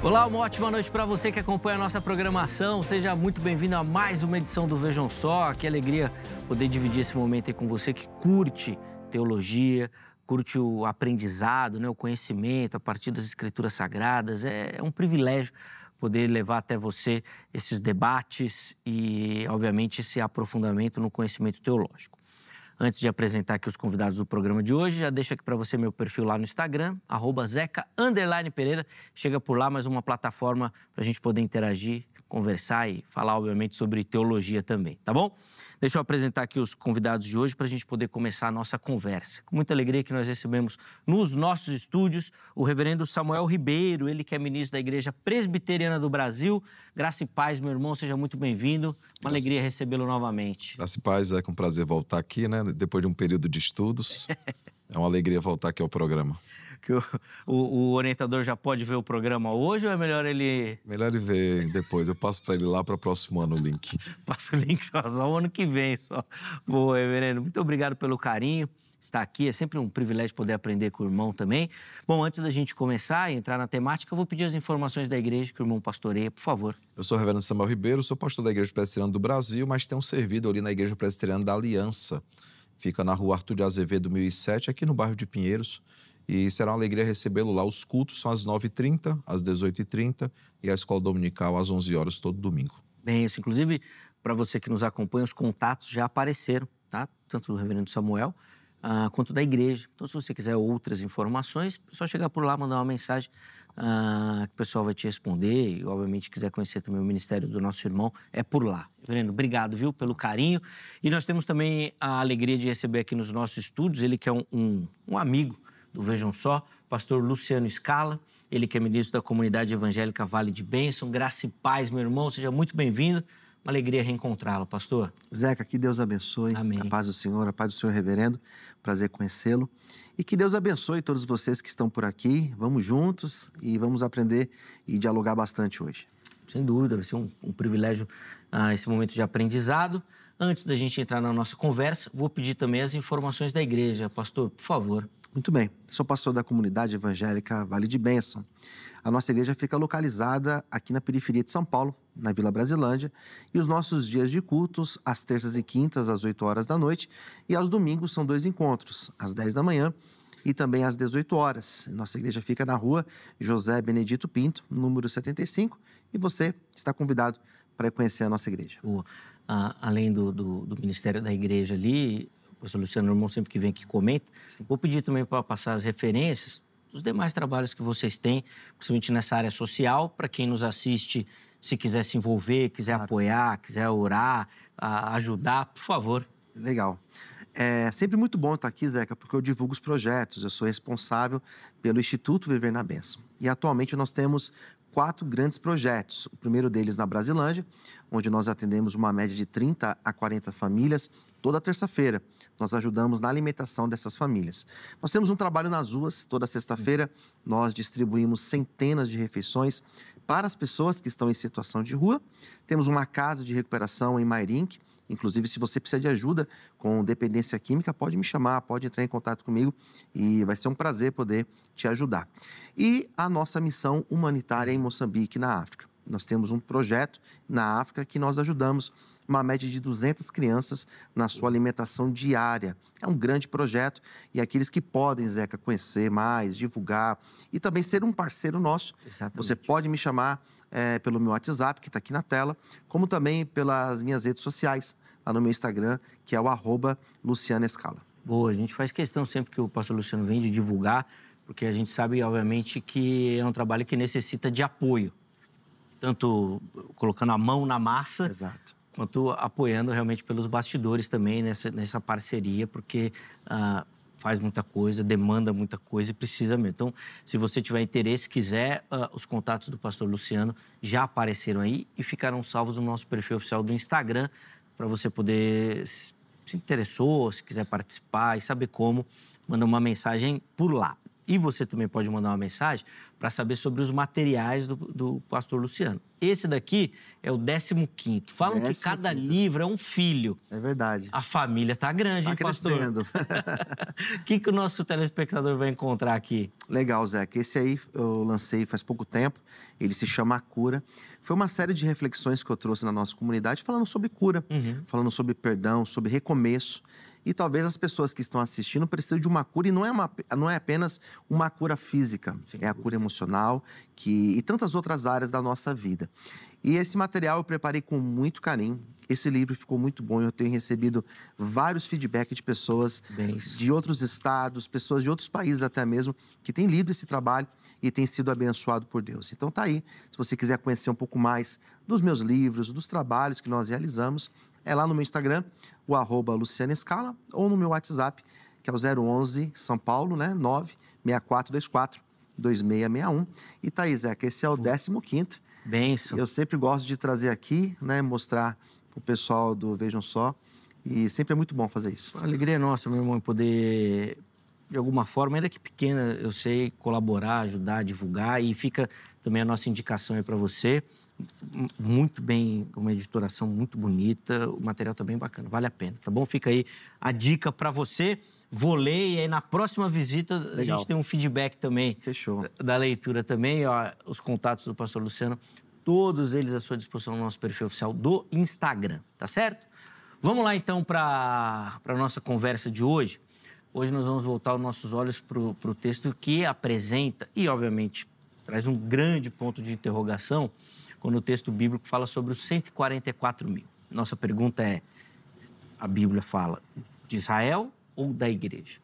Olá, uma ótima noite para você que acompanha a nossa programação. Seja muito bem-vindo a mais uma edição do Vejam Só. Que alegria poder dividir esse momento aí com você que curte teologia, curte o aprendizado, né, o conhecimento a partir das Escrituras Sagradas. É um privilégio poder levar até você esses debates e, obviamente, esse aprofundamento no conhecimento teológico. Antes de apresentar aqui os convidados do programa de hoje, já deixo aqui para você meu perfil lá no Instagram, @zeca_pereira. Chega por lá, mais uma plataforma para a gente poder interagir, conversar e falar, obviamente, sobre teologia também, tá bom? Deixa eu apresentar aqui os convidados de hoje para a gente poder começar a nossa conversa. Com muita alegria que nós recebemos nos nossos estúdios o reverendo Samuel Ribeiro, ele que é ministro da Igreja Presbiteriana do Brasil. Graça e paz, meu irmão, seja muito bem-vindo. Uma alegria recebê-lo novamente. Graça e paz, é com prazer voltar aqui, né? Depois de um período de estudos. É uma alegria voltar aqui ao programa. Que o orientador já pode ver o programa hoje ou é melhor ele... Melhor ele ver depois. Eu passo para ele lá para o próximo ano o link. Passa o link só o ano que vem só. Boa, reverendo. Muito obrigado pelo carinho. Estar aqui é sempre um privilégio poder aprender com o irmão também. Bom, antes da gente começar e entrar na temática, eu vou pedir as informações da igreja que o irmão pastoreia, por favor. Eu sou o reverendo Samuel Ribeiro, sou pastor da Igreja Presbiteriana do Brasil, mas tenho servido ali na Igreja Presbiteriana da Aliança. Fica na rua Arthur de Azevedo, 1007, aqui no bairro de Pinheiros. E será uma alegria recebê-lo lá. Os cultos são às 9h30, às 18h30 e a escola dominical às 11 horas todo domingo. Bem, isso. Inclusive, para você que nos acompanha, os contatos já apareceram, tá? Tanto do reverendo Samuel quanto da igreja. Então, se você quiser outras informações, é só chegar por lá, mandar uma mensagem que o pessoal vai te responder. E, obviamente, quiser conhecer também o ministério do nosso irmão, é por lá. Reverendo, obrigado, viu, pelo carinho. E nós temos também a alegria de receber aqui nos nossos estúdios, ele que é um amigo do Vejam Só, pastor Luciano Scala, ele que é ministro da Comunidade Evangélica Vale de Bênção. Graça e paz, meu irmão, seja muito bem-vindo. Uma alegria reencontrá-lo, pastor. Zeca, que Deus abençoe. Amém. A paz do Senhor, a paz do Senhor reverendo. Prazer conhecê-lo. E que Deus abençoe todos vocês que estão por aqui. Vamos juntos e vamos aprender e dialogar bastante hoje. Sem dúvida, vai ser um privilégio esse momento de aprendizado. Antes da gente entrar na nossa conversa, vou pedir também as informações da igreja. Pastor, por favor. Muito bem. Sou pastor da Comunidade Evangélica Vale de Bênção. A nossa igreja fica localizada aqui na periferia de São Paulo, na Vila Brasilândia, e os nossos dias de cultos, às terças e quintas, às 8 horas da noite, e aos domingos são 2 encontros, às 10 da manhã e também às 18 horas. Nossa igreja fica na rua José Benedito Pinto, número 75, e você está convidado para conhecer a nossa igreja. Além do ministério da igreja ali, o pastor Luciano, o irmão sempre que vem aqui comenta, sim, vou pedir também para passar as referências dos demais trabalhos que vocês têm, principalmente nessa área social, para quem nos assiste, se quiser se envolver, quiser apoiar, quiser orar, ajudar, por favor. Legal. É sempre muito bom estar aqui, Zeca, porque eu divulgo os projetos, eu sou responsável pelo Instituto Viver na Bênção. E atualmente nós temos 4 grandes projetos. O primeiro deles na Brasilândia, onde nós atendemos uma média de 30 a 40 famílias toda terça-feira. Nós ajudamos na alimentação dessas famílias. Nós temos um trabalho nas ruas, toda sexta-feira nós distribuímos centenas de refeições para as pessoas que estão em situação de rua. Temos uma casa de recuperação em Mairink. Inclusive, se você precisa de ajuda com dependência química, pode me chamar, pode entrar em contato comigo e vai ser um prazer poder te ajudar. E a nossa missão humanitária em Moçambique, na África. Nós temos um projeto na África que nós ajudamos uma média de 200 crianças na sua alimentação diária. É um grande projeto e aqueles que podem, Zeca, conhecer mais, divulgar e também ser um parceiro nosso. Exatamente. Você pode me chamar pelo meu WhatsApp, que está aqui na tela, como também pelas minhas redes sociais, lá no meu Instagram, que é o @LucianoScala. Boa, a gente faz questão sempre que o pastor Luciano vem de divulgar, porque a gente sabe, obviamente, que é um trabalho que necessita de apoio. Tanto colocando a mão na massa, Exato, quanto apoiando realmente pelos bastidores também nessa parceria, porque faz muita coisa, demanda muita coisa e precisa mesmo. Então, se você tiver interesse, quiser, os contatos do pastor Luciano já apareceram aí e ficaram salvos no nosso perfil oficial do Instagram, para você poder, se interessou, se quiser participar e saber como, manda uma mensagem por lá. E você também pode mandar uma mensagem para saber sobre os materiais do pastor Luciano. Esse daqui é o 15º. Falam que cada livro é um filho. É verdade. A família tá grande, tá hein, pastor? Crescendo. O que o nosso telespectador vai encontrar aqui? Legal, Zeca. Esse aí eu lancei faz pouco tempo. Ele se chama A Cura. Foi uma série de reflexões que eu trouxe na nossa comunidade falando sobre cura, falando sobre perdão, sobre recomeço. E talvez as pessoas que estão assistindo precisam de uma cura, e não é apenas uma cura física, é a cura emocional e tantas outras áreas da nossa vida. E esse material eu preparei com muito carinho. Esse livro ficou muito bom, eu tenho recebido vários feedbacks de pessoas de outros estados, pessoas de outros países até mesmo, que têm lido esse trabalho e têm sido abençoado por Deus. Então tá aí, se você quiser conhecer um pouco mais dos meus livros, dos trabalhos que nós realizamos, é lá no meu Instagram, o @Luciano Scala, ou no meu WhatsApp, que é o 011 São Paulo, né? 964242661. E tá aí, Zeca, esse é o 15º. Bênção. Eu sempre gosto de trazer aqui, né? Mostrar pro pessoal do Vejam Só. E sempre é muito bom fazer isso. A alegria é nossa, meu irmão, poder, de alguma forma, ainda que pequena, eu sei, colaborar, ajudar, divulgar. E fica também a nossa indicação aí para você. Muito bem, uma editoração muito bonita, o material tá bem bacana, vale a pena, tá bom? Fica aí a dica para você. Vou ler e aí na próxima visita a gente tem um feedback também. Fechou. Da leitura também, ó, os contatos do pastor Luciano, todos eles à sua disposição no nosso perfil oficial do Instagram, tá certo? Vamos lá então para a nossa conversa de hoje. Hoje nós vamos voltar os nossos olhos para o texto que apresenta e, obviamente, traz um grande ponto de interrogação quando o texto bíblico fala sobre os 144 mil. Nossa pergunta é, a Bíblia fala de Israel ou da igreja?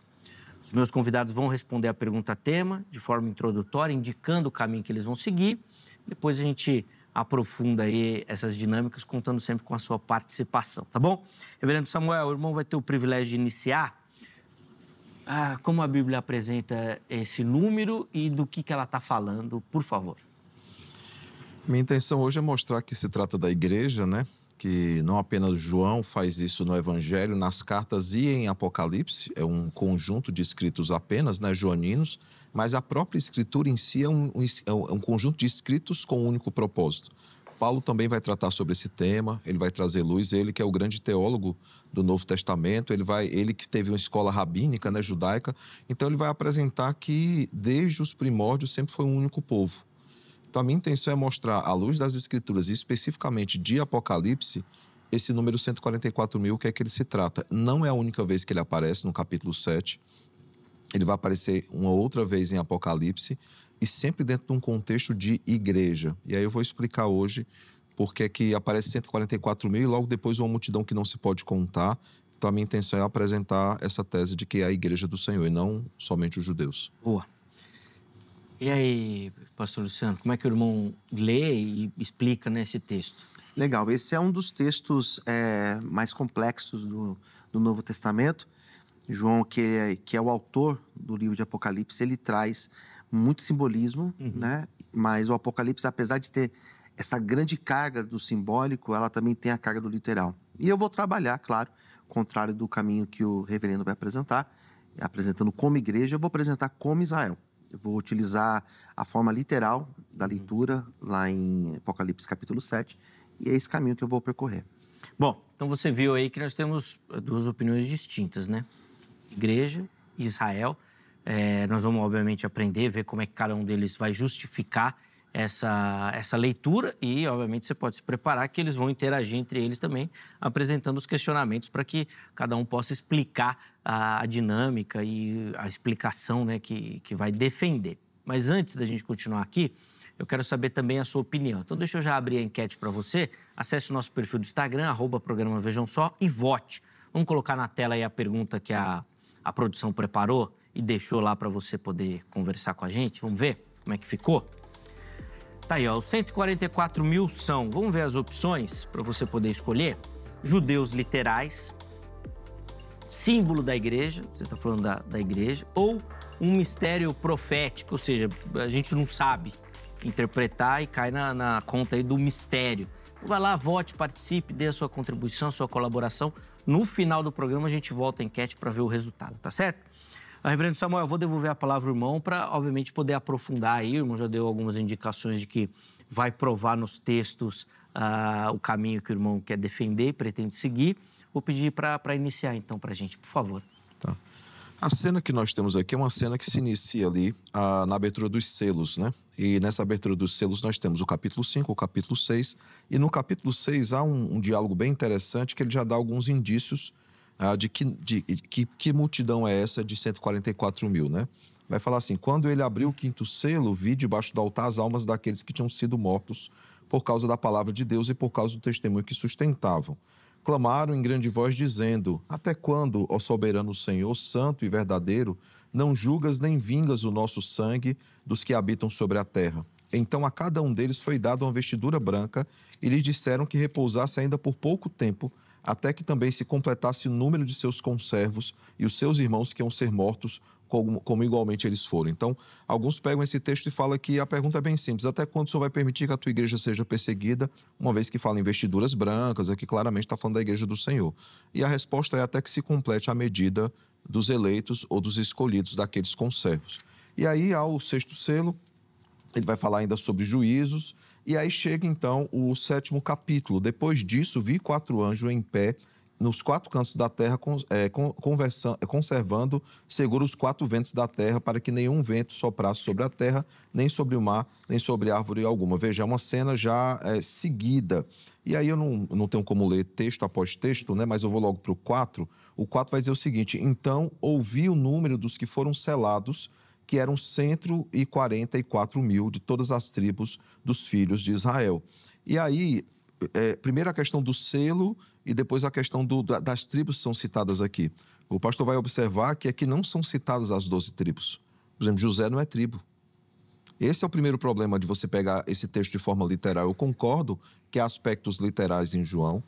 Os meus convidados vão responder a pergunta tema de forma introdutória, indicando o caminho que eles vão seguir. Depois a gente aprofunda aí essas dinâmicas, contando sempre com a sua participação, tá bom? Reverendo Samuel, o irmão vai ter o privilégio de iniciar. Como a Bíblia apresenta esse número e do que ela está falando, por favor. Minha intenção hoje é mostrar que se trata da igreja, né? Que não apenas João faz isso no Evangelho, nas cartas e em Apocalipse, é um conjunto de escritos apenas, né, joaninos, mas a própria escritura em si é um conjunto de escritos com um único propósito. Paulo também vai tratar sobre esse tema, ele vai trazer luz, ele que é o grande teólogo do Novo Testamento, ele que teve uma escola rabínica, né, judaica, então ele vai apresentar que desde os primórdios sempre foi um único povo. Então, a minha intenção é mostrar, à luz das Escrituras, e especificamente de Apocalipse, esse número 144 mil, o que é que ele se trata. Não é a única vez que ele aparece no capítulo 7. Ele vai aparecer uma outra vez em Apocalipse e sempre dentro de um contexto de igreja. E aí eu vou explicar hoje por que é que aparece 144 mil e logo depois uma multidão que não se pode contar. Então, a minha intenção é apresentar essa tese de que é a igreja do Senhor e não somente os judeus. Boa. E aí, pastor Luciano, como é que o irmão lê e explica, né, esse texto? Legal, esse é um dos textos mais complexos do Novo Testamento. João, que é o autor do livro de Apocalipse, ele traz muito simbolismo, né? Mas o Apocalipse, apesar de ter essa grande carga do simbólico, ela também tem a carga do literal. E eu vou trabalhar, claro, contrário do caminho que o reverendo vai apresentar, apresentando como igreja, eu vou apresentar como Israel. Eu vou utilizar a forma literal da leitura lá em Apocalipse capítulo 7 e é esse caminho que eu vou percorrer. Bom, então você viu aí que nós temos duas opiniões distintas, né? Igreja e Israel. Nós vamos, obviamente, aprender, ver como é que cada um deles vai justificar essa leitura e, obviamente, você pode se preparar que eles vão interagir entre eles também, apresentando os questionamentos para que cada um possa explicar a dinâmica e a explicação, né, que vai defender. Mas antes da gente continuar aqui, eu quero saber também a sua opinião. Então, deixa eu já abrir a enquete para você. Acesse o nosso perfil do Instagram, @programa Vejam Só, e vote. Vamos colocar na tela aí a pergunta que a produção preparou e deixou lá para você poder conversar com a gente. Vamos ver como é que ficou? Tá aí, ó, os 144 mil são, vamos ver as opções para você poder escolher. Judeus literais, símbolo da igreja, você está falando da igreja, ou um mistério profético, ou seja, a gente não sabe interpretar e cai na conta aí do mistério. Vai lá, vote, participe, dê a sua contribuição, a sua colaboração. No final do programa a gente volta à enquete para ver o resultado, tá certo? Reverendo Samuel, eu vou devolver a palavra ao irmão para, obviamente, poder aprofundar aí. O irmão já deu algumas indicações de que vai provar nos textos o caminho que o irmão quer defender e pretende seguir. Vou pedir para iniciar, então, para a gente, por favor. Tá. A cena que nós temos aqui é uma cena que se inicia ali na abertura dos selos, né? E nessa abertura dos selos nós temos o capítulo 5, o capítulo 6. E no capítulo 6 há um diálogo bem interessante que ele já dá alguns indícios de que multidão é essa de 144 mil, né? Vai falar assim: quando ele abriu o quinto selo, vi debaixo do altar as almas daqueles que tinham sido mortos por causa da palavra de Deus e por causa do testemunho que sustentavam. Clamaram em grande voz, dizendo: até quando, ó soberano Senhor, santo e verdadeiro, não julgas nem vingas o nosso sangue dos que habitam sobre a terra? Então a cada um deles foi dada uma vestidura branca e lhes disseram que repousasse ainda por pouco tempo, até que também se completasse o número de seus conservos e os seus irmãos que iam ser mortos, como igualmente eles foram. Então, alguns pegam esse texto e falam que a pergunta é bem simples: até quando o Senhor vai permitir que a tua igreja seja perseguida, uma vez que fala em vestiduras brancas, aqui claramente está falando da igreja do Senhor. E a resposta é até que se complete a medida dos eleitos ou dos escolhidos daqueles conservos. E aí, ao sexto selo, ele vai falar ainda sobre juízos, e aí chega então o sétimo capítulo. Depois disso, vi 4 anjos em pé nos 4 cantos da terra, conservando seguros os 4 ventos da terra, para que nenhum vento soprasse sobre a terra, nem sobre o mar, nem sobre árvore alguma. Veja, é uma cena já seguida. E aí eu não tenho como ler texto após texto, né? Mas eu vou logo para o 4. O 4 vai dizer o seguinte: então ouvi o número dos que foram selados, que eram 144 mil de todas as tribos dos filhos de Israel. E aí, primeiro a questão do selo e depois a questão das tribos que são citadas aqui. O pastor vai observar que aqui não são citadas as 12 tribos. Por exemplo, José não é tribo. Esse é o primeiro problema de você pegar esse texto de forma literal. Eu concordo que há aspectos literais em João,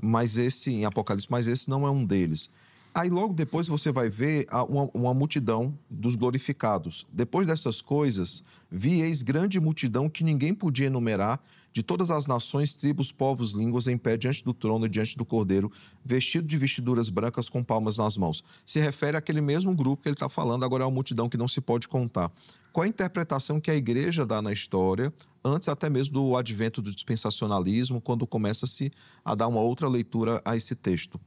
em Apocalipse, mas esse não é um deles. Aí logo depois você vai ver uma multidão dos glorificados. Depois dessas coisas, vi eis grande multidão que ninguém podia enumerar, de todas as nações, tribos, povos, línguas, em pé diante do trono e diante do Cordeiro, vestido de vestiduras brancas com palmas nas mãos. Se refere àquele mesmo grupo que ele está falando, agora é uma multidão que não se pode contar. Qual a interpretação que a igreja dá na história, antes até mesmo do advento do dispensacionalismo, quando começa-se a dar uma outra leitura a esse texto?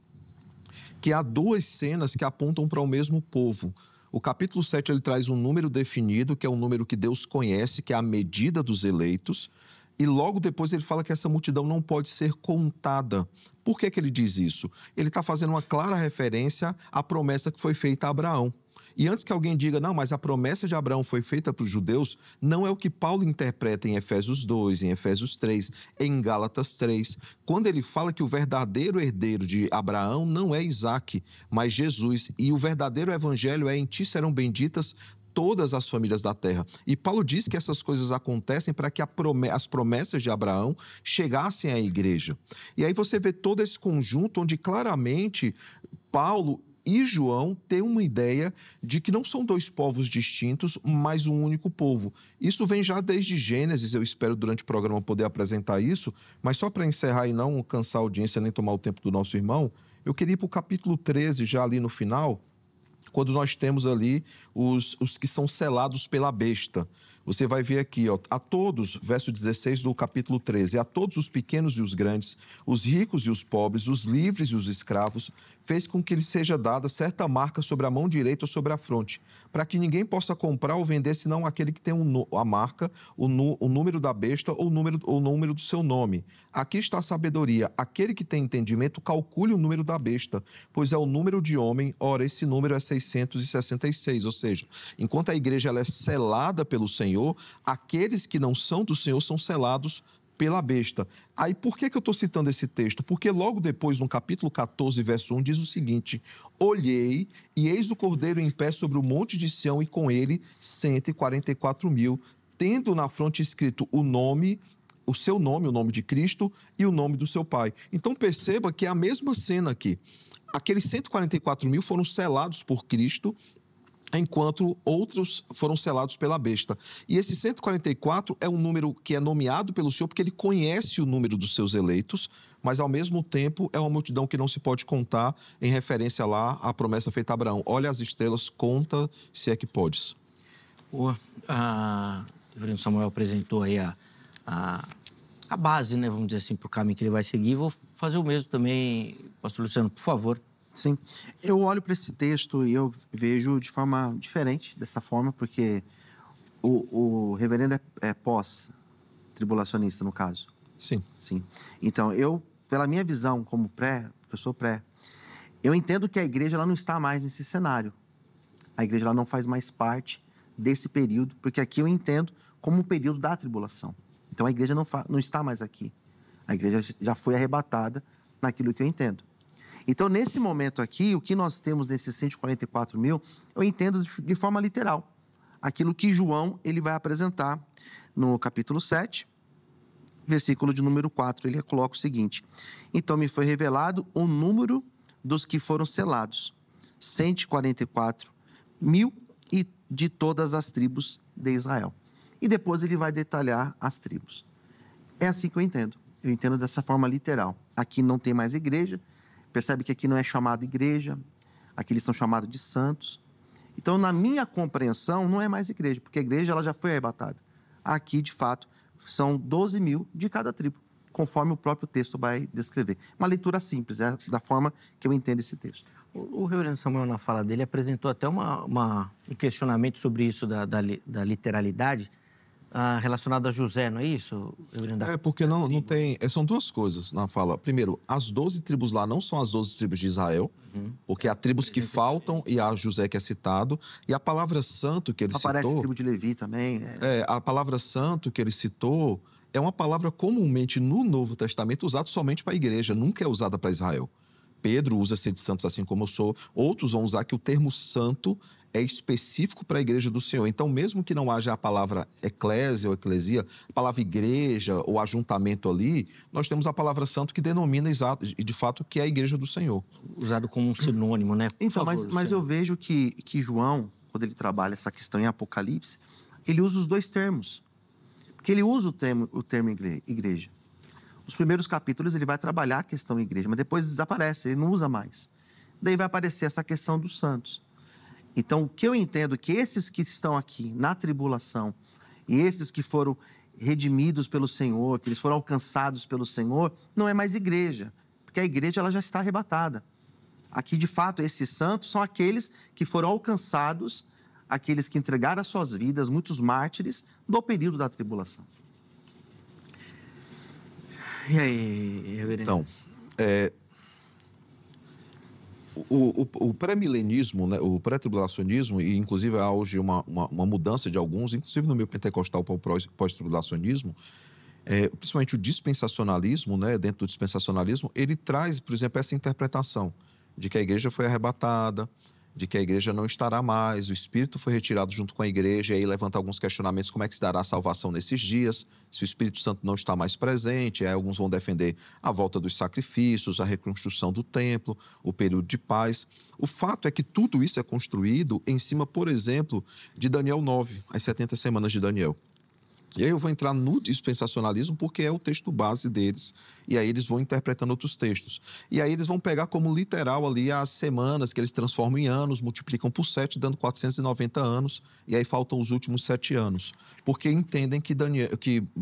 Que há 2 cenas que apontam para o mesmo povo. O capítulo 7 ele traz um número definido, que é um número que Deus conhece, que é a medida dos eleitos. E logo depois ele fala que essa multidão não pode ser contada. Por que ele diz isso? Ele está fazendo uma clara referência à promessa que foi feita a Abraão. E antes que alguém diga: não, mas a promessa de Abraão foi feita para os judeus, não é o que Paulo interpreta em Efésios 2, em Efésios 3, em Gálatas 3. Quando ele fala que o verdadeiro herdeiro de Abraão não é Isaque, mas Jesus, e o verdadeiro evangelho é: em ti serão benditas todas as famílias da terra. E Paulo diz que essas coisas acontecem para que as promessas de Abraão chegassem à igreja. E aí você vê todo esse conjunto onde claramente Paulo e João têm uma ideia de que não são 2 povos distintos, mas um único povo. Isso vem já desde Gênesis, eu espero durante o programa poder apresentar isso, mas só para encerrar e não cansar a audiência nem tomar o tempo do nosso irmão, eu queria ir para o capítulo 13, já ali no final, quando nós temos ali os que são selados pela besta. Você vai ver aqui, a todos, verso 16 do capítulo 13, a todos os pequenos e os grandes, os ricos e os pobres, os livres e os escravos, fez com que lhes seja dada certa marca sobre a mão direita ou sobre a fronte, para que ninguém possa comprar ou vender senão aquele que tem a marca, o número da besta ou o número do seu nome. Aqui está a sabedoria. Aquele que tem entendimento, calcule o número da besta, pois é o número de homem, ora, esse número é 666. Ou seja, enquanto a igreja ela é selada pelo Senhor, aqueles que não são do Senhor são selados pela besta. Aí, por que eu estou citando esse texto? Porque logo depois, no capítulo 14, verso 1, diz o seguinte: olhei, e eis o Cordeiro em pé sobre o monte de Sião, e com ele 144 mil, tendo na fronte escrito o seu nome, o nome de Cristo e o nome do seu Pai. Então, perceba que é a mesma cena aqui. Aqueles 144 mil foram selados por Cristo, enquanto outros foram selados pela besta. E esse 144 é um número que é nomeado pelo Senhor porque ele conhece o número dos seus eleitos, mas ao mesmo tempo é uma multidão que não se pode contar, em referência lá à promessa feita a Abraão. Olha as estrelas, conta se é que podes. O reverendo Samuel apresentou aí a base, né, vamos dizer assim, para o caminho que ele vai seguir. Vou fazer o mesmo também, pastor Luciano, por favor. Sim, eu olho para esse texto e eu vejo de forma diferente dessa forma, porque o reverendo é pós-tribulacionista, no caso. Sim. Sim. Então, pela minha visão como porque eu sou eu entendo que a igreja ela não está mais nesse cenário. A igreja ela não faz mais parte desse período, porque aqui eu entendo como um período da tribulação. Então, a igreja não está mais aqui. A igreja já foi arrebatada naquilo que eu entendo. Então, nesse momento aqui, o que nós temos nesses 144 mil, eu entendo de forma literal. Aquilo que João ele vai apresentar no capítulo 7, versículo de número 4, ele coloca o seguinte: então me foi revelado o número dos que foram selados, 144 mil e de todas as tribos de Israel. E depois ele vai detalhar as tribos. É assim que eu entendo. Eu entendo dessa forma literal. Aqui não tem mais igreja. Percebe que aqui não é chamado igreja, aqui eles são chamados de santos. Então, na minha compreensão, não é mais igreja, porque a igreja ela já foi arrebatada. Aqui, de fato, são 12 mil de cada tribo, conforme o próprio texto vai descrever. Uma leitura simples, é da forma que eu entendo esse texto. O reverendo Samuel, na fala dele, apresentou até um questionamento sobre isso da literalidade, relacionado a José, não é isso, reverendo? É, porque não tem... São duas coisas na fala. Primeiro, as 12 tribos lá não são as 12 tribos de Israel, porque há tribos que faltam e há José que é citado. E a palavra santo que ele citou... Aparece a tribo de Levi também. A palavra santo que ele citou é uma palavra comumente no Novo Testamento usada somente para a igreja, nunca é usada para Israel. Pedro usa ser de santos assim como eu sou. Outros vão usar que o termo santo é específico para a igreja do Senhor. Então, mesmo que não haja a palavra eclésia ou eclesia, a palavra igreja ou ajuntamento ali, nós temos a palavra santo que denomina de fato que é a igreja do Senhor. Usado como um sinônimo, né? Então, mas eu vejo que João, quando ele trabalha essa questão em Apocalipse, ele usa os dois termos. Porque ele usa o termo igreja. Os primeiros capítulos ele vai trabalhar a questão igreja, mas depois desaparece, ele não usa mais. Daí vai aparecer essa questão dos santos. Então, o que eu entendo é que esses que estão aqui na tribulação e esses que foram redimidos pelo Senhor, que eles foram alcançados pelo Senhor, não é mais igreja, porque a igreja ela já está arrebatada. Aqui, de fato, esses santos são aqueles que foram alcançados, aqueles que entregaram as suas vidas, muitos mártires, do período da tribulação. E aí, reverendo? Então, o pré-milenismo, né, o pré-tribulacionismo, e inclusive há hoje uma mudança de alguns, inclusive no meio pentecostal para o pós-tribulacionismo, principalmente o dispensacionalismo, né, dentro do dispensacionalismo, ele traz, por exemplo, essa interpretação de que a igreja foi arrebatada, de que a igreja não estará mais, o Espírito foi retirado junto com a igreja, e aí levanta alguns questionamentos, como é que se dará a salvação nesses dias, se o Espírito Santo não está mais presente, aí alguns vão defender a volta dos sacrifícios, a reconstrução do templo, o período de paz. O fato é que tudo isso é construído em cima, por exemplo, de Daniel 9, as 70 semanas de Daniel. E aí eu vou entrar no dispensacionalismo porque é o texto base deles. E aí eles vão interpretando outros textos. E aí eles vão pegar como literal ali as semanas que eles transformam em anos, multiplicam por 7, dando 490 anos. E aí faltam os últimos 7 anos. Porque entendem que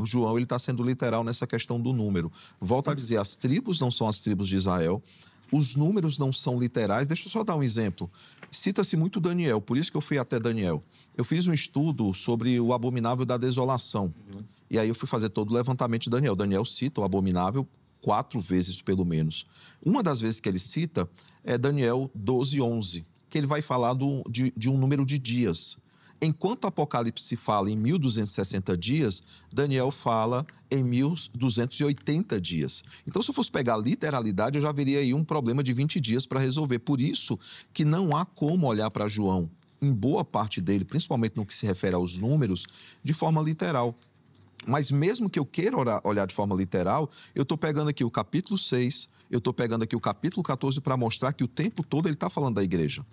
João está sendo literal nessa questão do número. Volto a dizer, as tribos não são as tribos de Israel. Os números não são literais. Deixa eu só dar um exemplo. Cita-se muito Daniel, por isso que eu fui até Daniel. Eu fiz um estudo sobre o abominável da desolação. E aí eu fui fazer todo o levantamento de Daniel. Daniel cita o abominável 4 vezes, pelo menos. Uma das vezes que ele cita é Daniel 12:11, que ele vai falar de um número de dias. Enquanto Apocalipse fala em 1260 dias, Daniel fala em 1280 dias. Então, se eu fosse pegar a literalidade, eu já veria aí um problema de 20 dias para resolver. Por isso que não há como olhar para João, em boa parte dele, principalmente no que se refere aos números, de forma literal. Mas mesmo que eu queira olhar de forma literal, eu estou pegando aqui o capítulo 6, eu estou pegando aqui o capítulo 14 para mostrar que o tempo todo ele está falando da igreja.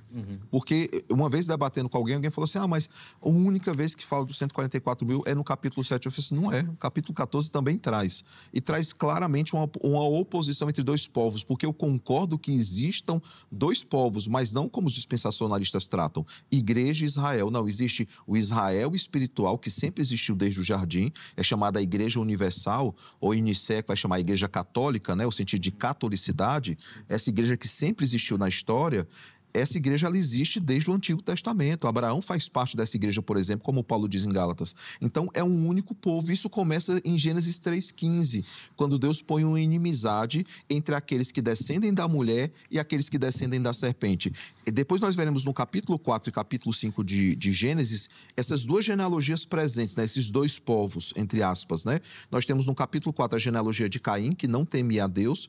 Porque uma vez debatendo com alguém falou assim, mas a única vez que fala dos 144 mil é no capítulo 7. Eu falei assim, não é. O capítulo 14 também traz. E traz claramente uma oposição entre dois povos, porque eu concordo que existam dois povos, mas não como os dispensacionalistas tratam. Igreja e Israel. Não, existe o Israel espiritual, que sempre existiu desde o jardim, é chamada a Igreja Universal, ou Nicéia, que vai chamar a Igreja Católica, né, o sentido de catolicidade, essa igreja que sempre existiu na história. Essa igreja ela existe desde o Antigo Testamento. Abraão faz parte dessa igreja, por exemplo, como Paulo diz em Gálatas. Então, é um único povo. Isso começa em Gênesis 3,15, quando Deus põe uma inimizade entre aqueles que descendem da mulher e aqueles que descendem da serpente. E depois nós veremos no capítulo 4 e capítulo 5 de Gênesis, essas duas genealogias presentes, né? Esses dois povos, entre aspas, né? Nós temos no capítulo 4 a genealogia de Caim, que não temia a Deus.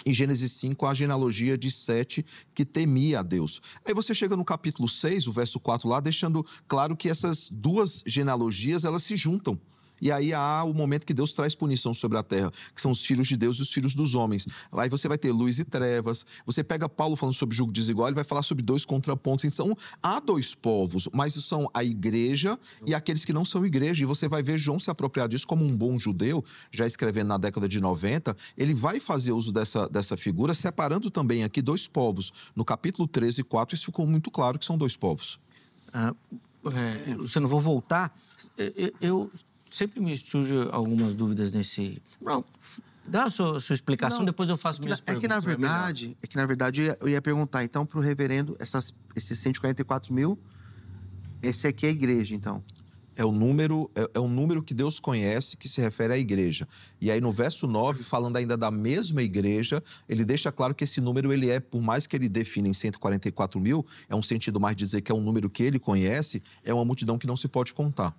Em Gênesis 5, a genealogia de Sete, que temia a Deus. Aí você chega no capítulo 6, o verso 4 lá, deixando claro que essas duas genealogias, elas se juntam. E aí há o momento que Deus traz punição sobre a terra, que são os filhos de Deus e os filhos dos homens. Aí você vai ter luz e trevas. Você pega Paulo falando sobre jugo desigual, ele vai falar sobre dois contrapontos. Então, há dois povos, mas são a igreja e aqueles que não são igreja. E você vai ver João se apropriar disso como um bom judeu, já escrevendo na década de 90. Ele vai fazer uso dessa figura, separando também aqui dois povos. No capítulo 13 e 4, isso ficou muito claro que são dois povos. Luciano, vou voltar. Eu sempre me surgem algumas dúvidas nesse... Não, dá a sua explicação, não, depois eu faço minhas perguntas. É que, na verdade, eu ia perguntar, então, para o reverendo, esses 144 mil, esse aqui é a igreja, então? É um número que Deus conhece, que se refere à igreja. E aí, no verso 9, falando ainda da mesma igreja, ele deixa claro que esse número, ele é, por mais que ele defina em 144 mil, é um sentido mais dizer que é um número que ele conhece, é uma multidão que não se pode contar.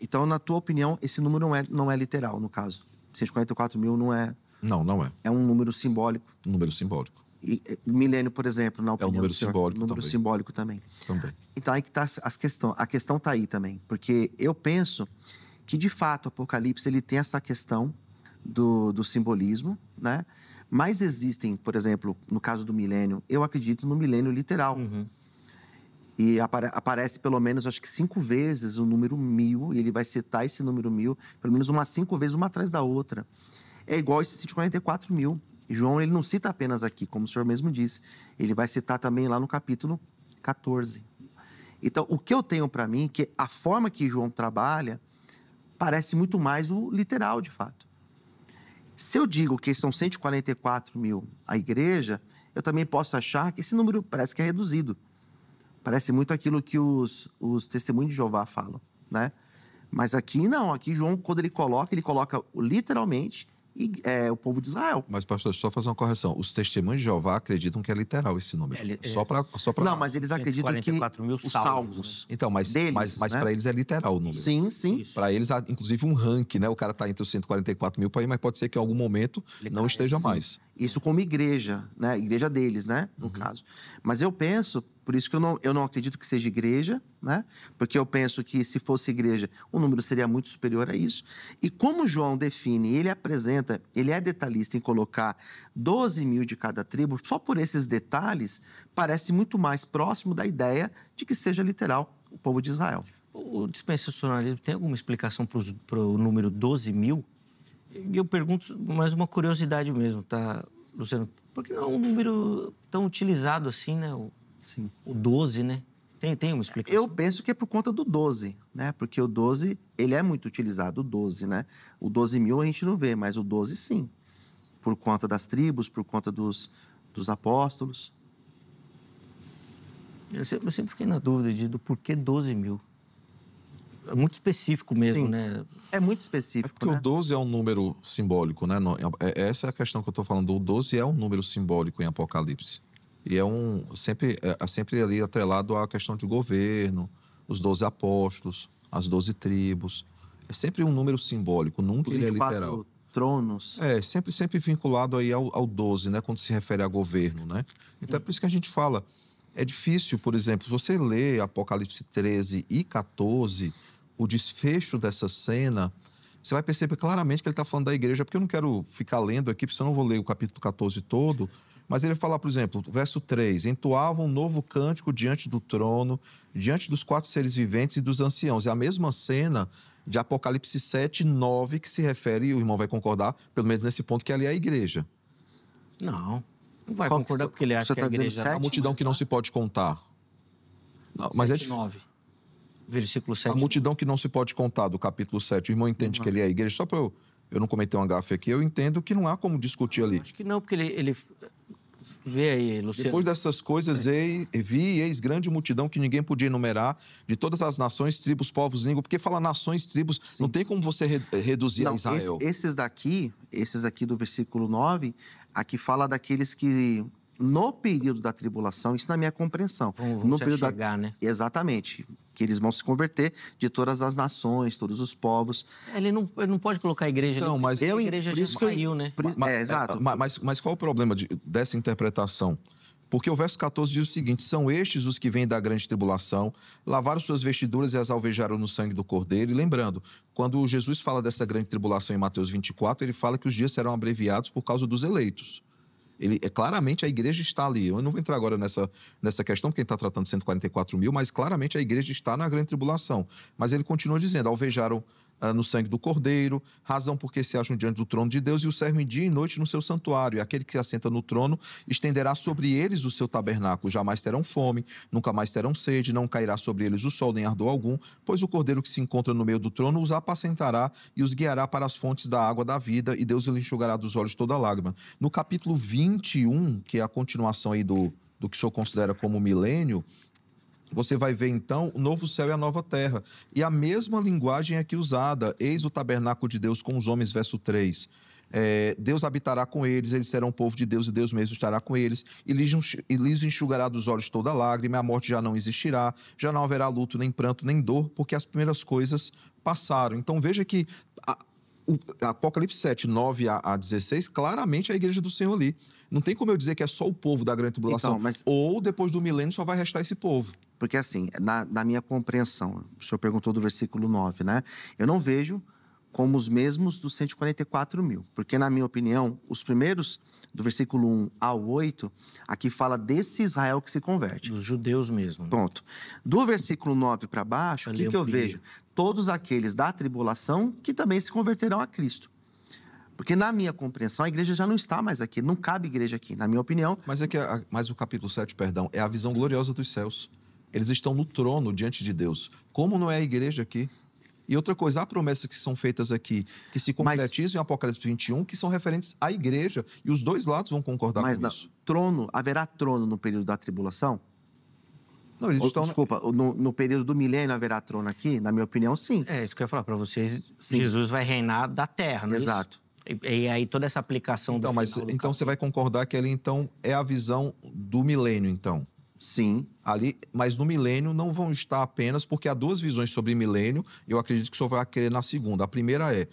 Então, na tua opinião, esse número não é literal, no caso? 144 mil não é... Não é. É um número simbólico? Um número simbólico. E milênio, por exemplo, na opinião do senhor. É um número simbólico. Número também. Simbólico também. Também. Então, aí que está a questão está aí também. Porque eu penso que, de fato, o Apocalipse ele tem essa questão do simbolismo, né? Mas existem, por exemplo, no caso do milênio, eu acredito no milênio literal. E aparece pelo menos, acho que 5 vezes o número 1000, e ele vai citar esse número 1000, pelo menos umas 5 vezes, uma atrás da outra. É igual esse 144 mil. E João, ele não cita apenas aqui, como o senhor mesmo disse. Ele vai citar também lá no capítulo 14. Então, o que eu tenho para mim é que a forma que João trabalha parece muito mais o literal, de fato. Se eu digo que são 144 mil a igreja, eu também posso achar que esse número parece que é reduzido. Parece muito aquilo que os testemunhos de Jeová falam, né? Mas aqui não. Aqui João, quando ele coloca literalmente... o povo de Israel. Mas, pastor, deixa eu só fazer uma correção. Os testemunhos de Jeová acreditam que é literal esse número. Só para... Não, mas eles acreditam que os salvos. Né? Então, mas para eles é literal o número. Sim. Para eles há, inclusive, um ranking, né? O cara está entre os 144 mil, mas pode ser que em algum momento não esteja mais. Isso como igreja, né? Igreja deles, né? No caso. Mas eu penso... Por isso que eu não acredito que seja igreja, né? Porque eu penso que se fosse igreja, o número seria muito superior a isso. E como João define, ele é detalhista em colocar 12 mil de cada tribo, só por esses detalhes, parece muito mais próximo da ideia de que seja literal o povo de Israel. O dispensacionalismo tem alguma explicação para o número 12 mil? E eu pergunto, mais uma curiosidade mesmo, tá, Luciano? Por que não é um número tão utilizado assim, né? Sim. O 12, né? Tem uma explicação? Eu penso que é por conta do 12, né? Porque o 12, ele é muito utilizado, o 12, né? O 12 mil a gente não vê, mas o 12 sim. Por conta das tribos, por conta dos apóstolos. Eu sempre fiquei na dúvida do porquê 12 mil. É muito específico mesmo, sim. Né? É muito específico, porque né? o 12 é um número simbólico, né? Essa é a questão que eu estou falando. O 12 é um número simbólico em Apocalipse. E sempre ali atrelado à questão de governo, os 12 apóstolos, as 12 tribos. É sempre um número simbólico, nunca ele é literal. Tronos. Sempre vinculado aí ao 12, né? Quando se refere a governo, né? Então é por isso que a gente fala. É difícil, por exemplo, se você lê Apocalipse 13 e 14, o desfecho dessa cena você vai perceber claramente que ele está falando da igreja, porque eu não quero ficar lendo aqui, porque senão eu não vou ler o capítulo 14 todo, mas ele fala, por exemplo, verso 3, entoavam um novo cântico diante do trono, diante dos 4 seres viventes e dos anciãos. É a mesma cena de Apocalipse 7, 9, que se refere, e o irmão vai concordar, pelo menos nesse ponto, que ali é a igreja. Não vai concordar porque ele acha que a igreja... A multidão que não se pode contar. Não, mas 7, 9. Versículo 7. A multidão que não se pode contar, do capítulo 7. O irmão entende que ele é a igreja. Só para eu não cometer um gafe aqui, eu entendo que não há como discutir ali. Acho que não, porque ele... Vê aí, Luciano. Depois dessas coisas, vi eis grande multidão que ninguém podia enumerar, de todas as nações, tribos, povos, línguas. Porque fala nações, tribos, não tem como você reduzir a Israel. Esses daqui do versículo 9, aqui fala daqueles que... No período da tribulação, isso na minha compreensão. No período né? Exatamente. Que eles vão se converter de todas as nações, todos os povos. Ele não pode colocar a igreja então, ali, mas a igreja já saiu, né? Exato. Mas qual o problema dessa interpretação? Porque o verso 14 diz o seguinte, são estes os que vêm da grande tribulação, lavaram suas vestiduras e as alvejaram no sangue do Cordeiro. E lembrando, quando Jesus fala dessa grande tribulação em Mateus 24, ele fala que os dias serão abreviados por causa dos eleitos. Claramente a igreja está ali. Eu não vou entrar agora nessa questão, porque ele está tratando de 144 mil, mas claramente a igreja está na grande tribulação. Mas ele continua dizendo, alvejaram no sangue do Cordeiro, razão porque se acham diante do trono de Deus e o servem dia e noite no seu santuário. E aquele que se assenta no trono estenderá sobre eles o seu tabernáculo. Jamais terão fome, nunca mais terão sede, não cairá sobre eles o sol nem ardor algum, pois o Cordeiro que se encontra no meio do trono os apacentará e os guiará para as fontes da água da vida e Deus lhe enxugará dos olhos toda lágrima. No capítulo 21, que é a continuação aí do que o senhor considera como milênio, você vai ver, então, o novo céu e a nova terra. E a mesma linguagem é aqui usada. Eis o tabernáculo de Deus com os homens, verso 3. Deus habitará com eles, eles serão povo de Deus e Deus mesmo estará com eles. E lhes enxugará dos olhos toda lágrima, a morte já não existirá, já não haverá luto, nem pranto, nem dor, porque as primeiras coisas passaram. Então, veja que o Apocalipse 7, 9 a 16, claramente é a igreja do Senhor ali. Não tem como eu dizer que é só o povo da grande tribulação. Então, ou depois do milênio só vai restar esse povo. Porque assim, na minha compreensão, o senhor perguntou do versículo 9, né? Eu não vejo como os mesmos dos 144 mil. Porque, na minha opinião, os primeiros, do versículo 1 ao 8, aqui fala desse Israel que se converte. Dos judeus mesmo. Ponto. Do versículo 9 para baixo, o que eu vejo? Todos aqueles da tribulação que também se converterão a Cristo. Porque, na minha compreensão, a igreja já não está mais aqui. Não cabe igreja aqui, na minha opinião. Mas o capítulo 7, perdão, é a visão gloriosa dos céus. Eles estão no trono diante de Deus. Como não é a igreja aqui? E outra coisa, há promessas que são feitas aqui, que se concretizam em Apocalipse 21, que são referentes à igreja. E os dois lados vão concordar com isso. Mas haverá trono no período da tribulação? Não, eles estão... Desculpa, no período do milênio haverá trono aqui? Na minha opinião, sim. É isso que eu ia falar para vocês. Sim. Jesus vai reinar da terra, não é? Exato. E aí toda essa aplicação Então você vai concordar que ali, então, é a visão do milênio, então? Sim. Ali, mas no milênio não vão estar apenas, porque há duas visões sobre milênio, eu acredito que o senhor vai querer na segunda. A primeira é,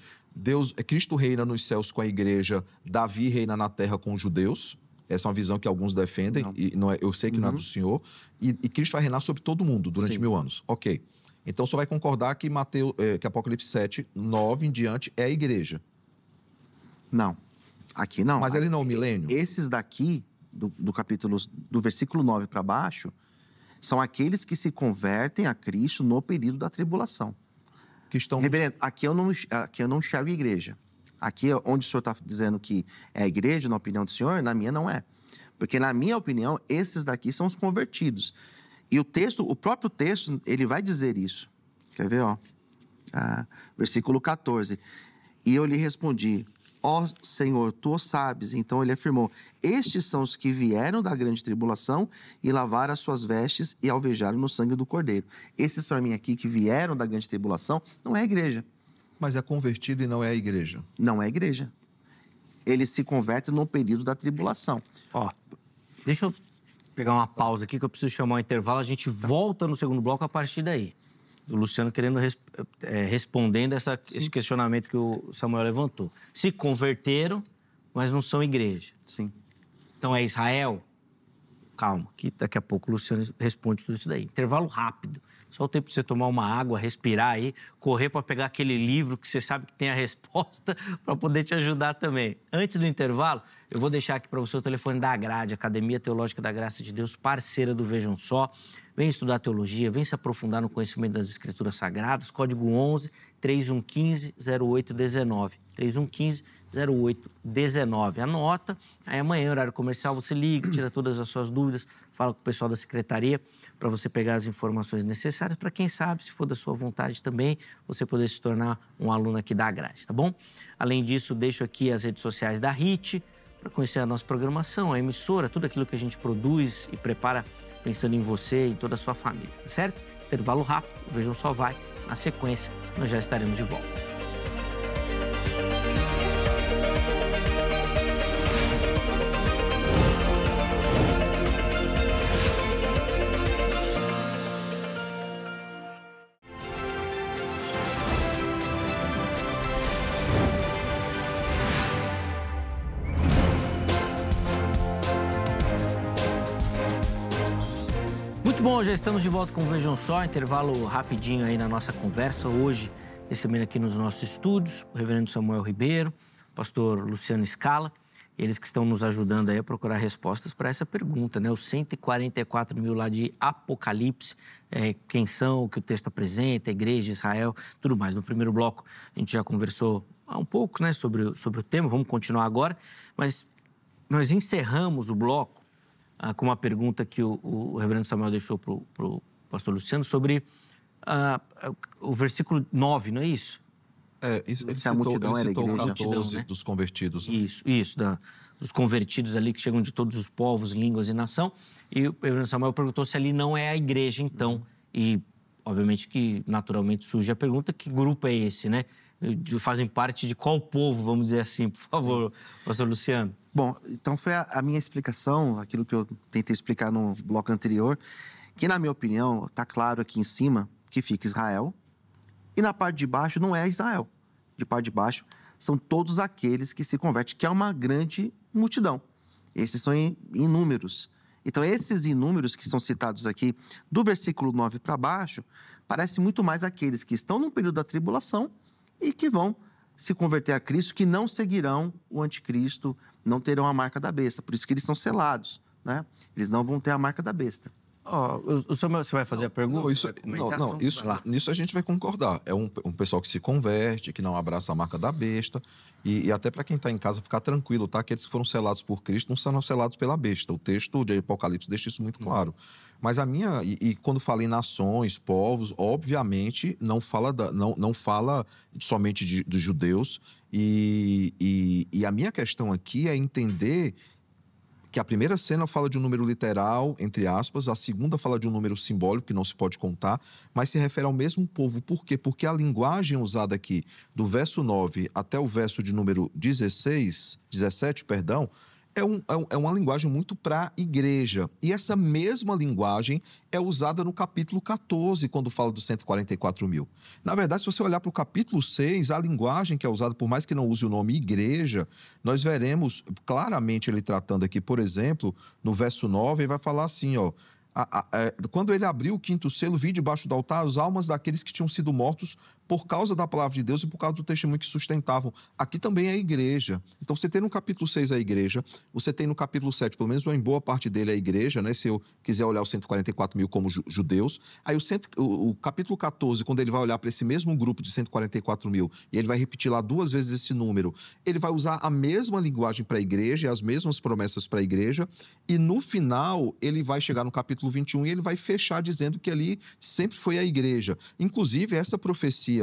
Cristo reina nos céus com a igreja, Davi reina na terra com os judeus. Essa é uma visão que alguns defendem, e não é, eu sei que não é do senhor. E Cristo vai reinar sobre todo mundo durante 1000 anos. Ok. Então o senhor vai concordar que, que Apocalipse 7, 9 em diante é a igreja. Não. Aqui não. Mas ele não é o milênio? Esses daqui... Do capítulo, do versículo 9 para baixo, são aqueles que se convertem a Cristo no período da tribulação. Reverendo, aqui eu não enxergo igreja. Aqui, onde o senhor está dizendo que é a igreja, na opinião do senhor, na minha não é. Porque, na minha opinião, esses daqui são os convertidos. E o próprio texto, ele vai dizer isso. Quer ver, ó? Versículo 14. E eu lhe respondi... Ó Senhor, tu o sabes. Então ele afirmou, estes são os que vieram da grande tribulação e lavaram as suas vestes e alvejaram no sangue do Cordeiro. Esses, para mim, aqui, que vieram da grande tribulação, não é a igreja. Mas é convertido e não é a igreja. Não é a igreja. Ele se converte no período da tribulação. Ó, deixa eu pegar uma pausa aqui, que eu preciso chamar um intervalo. A gente volta no segundo bloco a partir daí. O Luciano querendo respondendo esse questionamento que o Samuel levantou. Se converteram, mas não são igreja. Sim. Então é Israel? calma, que daqui a pouco o Luciano responde tudo isso daí. Intervalo rápido. Só o tempo de você tomar uma água, respirar aí, correr para pegar aquele livro que você sabe que tem a resposta para poder te ajudar também. Antes do intervalo, eu vou deixar aqui para você o telefone da Agrade, Academia Teológica da Graça de Deus, parceira do Vejam Só. Vem estudar teologia, vem se aprofundar no conhecimento das Escrituras Sagradas. Código 11 3115 0819. 3115 0819. Anota, aí amanhã, horário comercial, você liga, tira todas as suas dúvidas, fala com o pessoal da secretaria para você pegar as informações necessárias para quem sabe, se for da sua vontade também, você poder se tornar um aluno aqui da Grade, tá bom? Além disso, deixo aqui as redes sociais da HIT para conhecer a nossa programação, a emissora, tudo aquilo que a gente produz e prepara pensando em você e em toda a sua família, tá certo? Intervalo rápido, o Vejam Só vai. Na sequência, nós já estaremos de volta. Muito bom, já estamos de volta com o Vejam Só, intervalo rapidinho aí na nossa conversa. Hoje, recebendo aqui nos nossos estúdios, o reverendo Samuel Ribeiro, o pastor Luciano Scala, eles que estão nos ajudando aí a procurar respostas para essa pergunta, né? Os 144 mil lá de Apocalipse, quem são, o que o texto apresenta, a igreja de Israel, tudo mais. No primeiro bloco, a gente já conversou um pouco, né, sobre o tema, vamos continuar agora, mas nós encerramos o bloco com uma pergunta que o reverendo Samuel deixou para o pastor Luciano sobre o versículo 9, não é isso? Ele Se a multidão era a citou igreja. 14 né? dos convertidos. Né? Isso, dos convertidos ali que chegam de todos os povos, línguas e nação. E o reverendo Samuel perguntou se ali não é a igreja, então. E, obviamente, que naturalmente surge a pergunta, que grupo é esse, né? Fazem parte de qual povo, vamos dizer assim, por favor, pastor Luciano? Bom, então foi a minha explicação, aquilo que eu tentei explicar no bloco anterior, que na minha opinião, está claro aqui em cima que fica Israel, e na parte de baixo não é Israel. De parte de baixo são todos aqueles que se convertem, que é uma grande multidão. Esses são inúmeros. Então, esses inúmeros que são citados aqui, do versículo 9 para baixo, parece muito mais aqueles que estão no período da tribulação e que vão se converter a Cristo, que não seguirão o anticristo, não terão a marca da besta. Por isso que eles são selados, né? Eles não vão ter a marca da besta. O Samuel, você vai fazer a pergunta? Nisso a gente vai concordar. É um pessoal que se converte, que não abraça a marca da besta. E até para quem está em casa ficar tranquilo, tá? Aqueles que foram selados por Cristo não serão selados pela besta. O texto de Apocalipse deixa isso muito claro. Mas quando fala em nações, povos, obviamente não fala somente dos judeus. E a minha questão aqui é entender que a primeira cena fala de um número literal, entre aspas, a segunda fala de um número simbólico, que não se pode contar, mas se refere ao mesmo povo. Por quê? Porque a linguagem usada aqui, do verso 9 até o verso de número 17, é uma linguagem muito para a igreja. E essa mesma linguagem é usada no capítulo 14, quando fala dos 144 mil. Na verdade, se você olhar para o capítulo 6, a linguagem que é usada, por mais que não use o nome igreja, nós veremos claramente ele tratando aqui, por exemplo, no verso 9, ele vai falar assim, ó, quando ele abriu o quinto selo, vi debaixo do altar as almas daqueles que tinham sido mortos por causa da palavra de Deus e por causa do testemunho que sustentavam. Aqui também é a igreja. Então, você tem no capítulo 6 a igreja, você tem no capítulo 7, pelo menos em boa parte dele, a igreja, né? Se eu quiser olhar os 144 mil como judeus. Aí o capítulo 14, quando ele vai olhar para esse mesmo grupo de 144 mil, e ele vai repetir lá 2 vezes esse número, ele vai usar a mesma linguagem para a igreja e as mesmas promessas para a igreja, e no final, ele vai chegar no capítulo 21 e ele vai fechar dizendo que ali sempre foi a igreja. Inclusive, essa profecia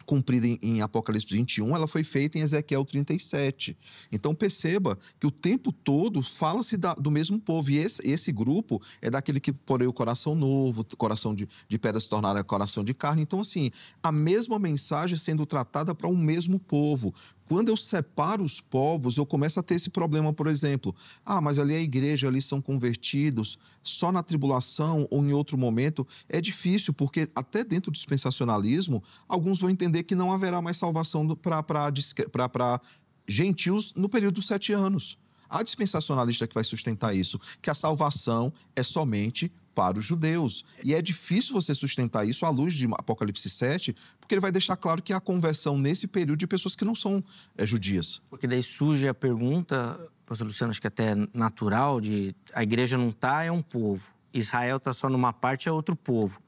cumprida em Apocalipse 21, ela foi feita em Ezequiel 37. Então, perceba que o tempo todo fala-se do mesmo povo. E esse grupo é daquele que porém o coração novo, coração de pedra se tornará coração de carne. Então, assim, a mesma mensagem sendo tratada para um mesmo povo. Quando eu separo os povos, eu começo a ter esse problema, por exemplo. Mas ali é a igreja, ali são convertidos, só na tribulação ou em outro momento. É difícil, porque até dentro do dispensacionalismo, alguns vão entender que não haverá mais salvação para gentios no período dos 7 anos. Há dispensacionalista que vai sustentar isso, que a salvação é somente para os judeus. E é difícil você sustentar isso à luz de Apocalipse 7, porque ele vai deixar claro que há conversão nesse período de pessoas que não são judias. Porque daí surge a pergunta, pastor Luciano, acho que até natural, de a igreja não está, é um povo. Israel está só numa parte, é outro povo.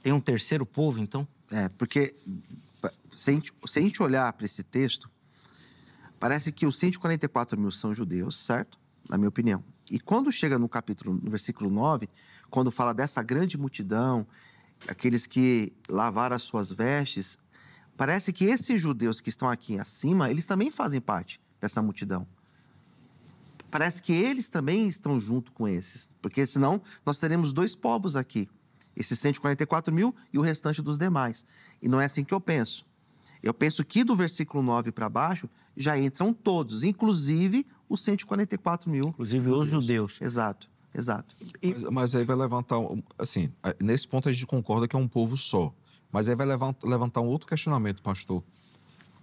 Tem um terceiro povo, então? Porque se a gente olhar para esse texto, parece que os 144 mil são judeus, certo? Na minha opinião. E quando chega no versículo 9, quando fala dessa grande multidão, aqueles que lavaram as suas vestes, parece que esses judeus que estão aqui acima, eles também fazem parte dessa multidão. Parece que eles também estão junto com esses, porque senão nós teremos dois povos aqui. Esses 144 mil e o restante dos demais. E não é assim que eu penso. Eu penso que do versículo 9 para baixo já entram todos, inclusive os 144 mil. Inclusive os judeus. Exato. Mas aí vai levantar, assim, nesse ponto a gente concorda que é um povo só. Mas aí vai levantar um outro questionamento, pastor.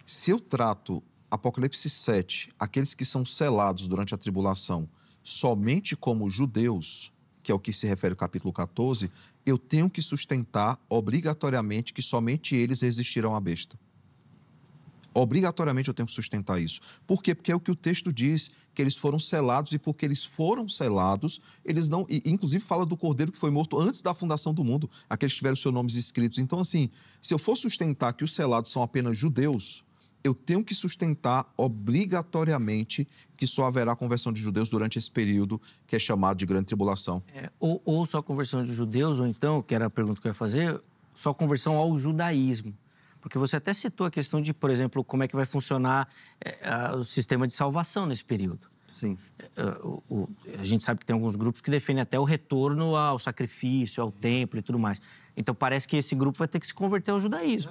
Se eu trato Apocalipse 7, aqueles que são selados durante a tribulação, somente como judeus, que é o que se refere ao capítulo 14, eu tenho que sustentar obrigatoriamente que somente eles resistirão à besta. Obrigatoriamente eu tenho que sustentar isso. Por quê? Porque é o que o texto diz, que eles foram selados, e porque eles foram selados, eles não... E, inclusive fala do cordeiro que foi morto antes da fundação do mundo, aqueles que tiveram seus nomes escritos. Então, assim, se eu for sustentar que os selados são apenas judeus, eu tenho que sustentar obrigatoriamente que só haverá conversão de judeus durante esse período que é chamado de grande tribulação. Ou só conversão de judeus, ou então, que era a pergunta que eu ia fazer, só conversão ao judaísmo. Porque você até citou a questão de, por exemplo, como é que vai funcionar o sistema de salvação nesse período. Sim. A gente sabe que tem alguns grupos que defendem até o retorno ao sacrifício, ao templo e tudo mais. Então, parece que esse grupo vai ter que se converter ao judaísmo.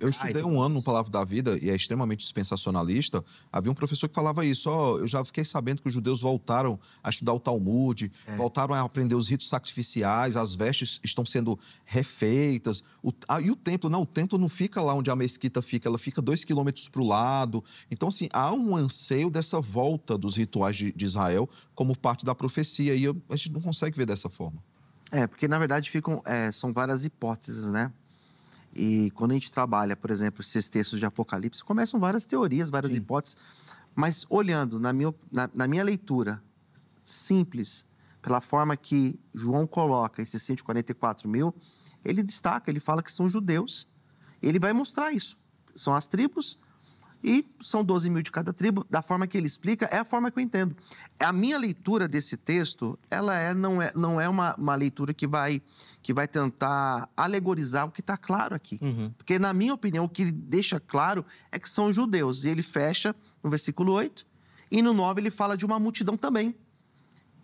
Eu estudei um ano no Palavra da Vida e é extremamente dispensacionalista. Havia um professor que falava isso. Eu já fiquei sabendo que os judeus voltaram a estudar o Talmud, voltaram a aprender os ritos sacrificiais, as vestes estão sendo refeitas. E o templo? Não, o templo não fica lá onde a mesquita fica, ela fica 2 quilômetros para o lado. Então, assim, há um anseio dessa volta dos rituais de Israel como parte da profecia. E a gente não consegue ver dessa forma. Porque na verdade são várias hipóteses, né? E quando a gente trabalha, por exemplo, esses textos de Apocalipse, começam várias teorias, várias hipóteses, mas olhando na minha leitura simples, pela forma que João coloca esses 144 mil, ele destaca, ele fala que são judeus. Ele vai mostrar isso. São as tribos e são 12 mil de cada tribo. Da forma que ele explica, é a forma que eu entendo. A minha leitura desse texto, não é uma leitura que vai tentar alegorizar o que está claro aqui. Porque, na minha opinião, o que ele deixa claro é que são judeus. E ele fecha no versículo 8. E no 9 ele fala de uma multidão também.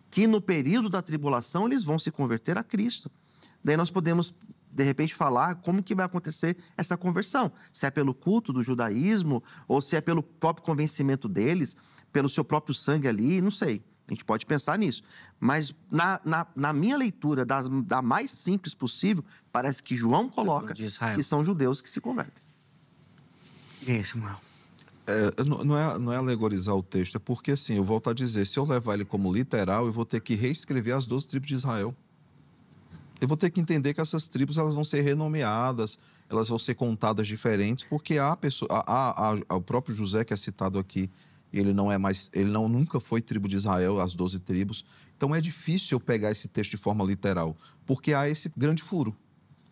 Que no período da tribulação eles vão se converter a Cristo. Daí nós podemos, de repente, falar como que vai acontecer essa conversão. Se é pelo culto do judaísmo, ou se é pelo próprio convencimento deles, pelo seu próprio sangue ali, não sei. A gente pode pensar nisso. Mas na minha leitura, da mais simples possível, parece que João coloca que são judeus que se convertem. Isso, Samuel. Não é alegorizar o texto, é porque, assim, eu volto a dizer, se eu levar ele como literal, eu vou ter que reescrever as 12 tribos de Israel. Eu vou ter que entender que essas tribos elas vão ser renomeadas, elas vão ser contadas diferentes, porque o próprio José que é citado aqui, ele nunca foi tribo de Israel, as 12 tribos. Então é difícil eu pegar esse texto de forma literal, porque há esse grande furo.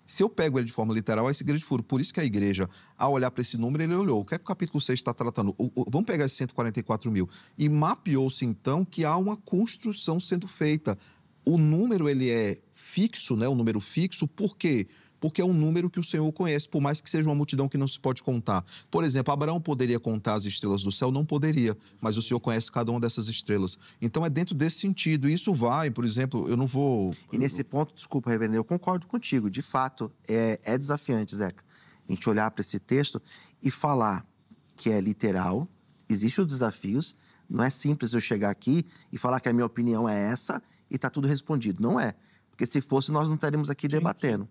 Se eu pego ele de forma literal, há esse grande furo. Por isso que a igreja, ao olhar para esse número, ele olhou. O que é que o capítulo 6 está tratando? Vamos pegar esses 144 mil. E mapeou-se, então, que há uma construção sendo feita. O número, ele é fixo, né? Um número fixo. Por quê? Porque é um número que o Senhor conhece, por mais que seja uma multidão que não se pode contar. Por exemplo, Abraão poderia contar as estrelas do céu? Não poderia, mas o Senhor conhece cada uma dessas estrelas. Então, é dentro desse sentido. E isso vai, por exemplo, eu não vou... E nesse ponto, desculpa, reverendo, eu concordo contigo. De fato, é desafiante, Zeca, a gente olhar para esse texto e falar que é literal, existem os desafios, não é simples eu chegar aqui e falar que a minha opinião é essa e está tudo respondido. Não é. Porque se fosse, nós não estaríamos aqui debatendo.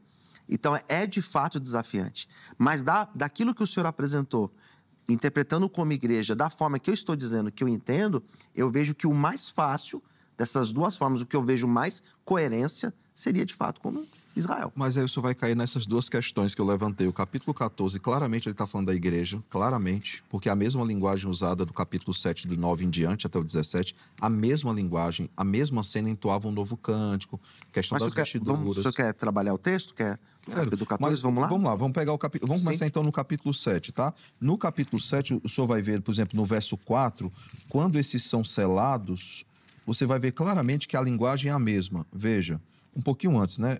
Então, é de fato desafiante. Mas daquilo que o senhor apresentou, interpretando como igreja da forma que eu estou dizendo que eu entendo, eu vejo que o mais fácil dessas duas formas, o que eu vejo mais coerência seria de fato como Israel. Mas aí o senhor vai cair nessas duas questões que eu levantei. O capítulo 14, claramente ele está falando da igreja, claramente, porque a mesma linguagem usada do capítulo 7, do 9 em diante até o 17, a mesma linguagem, a mesma cena entoava um novo cântico, questão das vestiduras. O senhor quer trabalhar o texto? Capítulo 14, mas vamos lá? Vamos lá, vamos pegar o capítulo. Vamos começar então no capítulo 7, tá? No capítulo 7, o senhor vai ver, por exemplo, no verso 4, quando esses são selados, você vai ver claramente que a linguagem é a mesma. Veja, um pouquinho antes, né?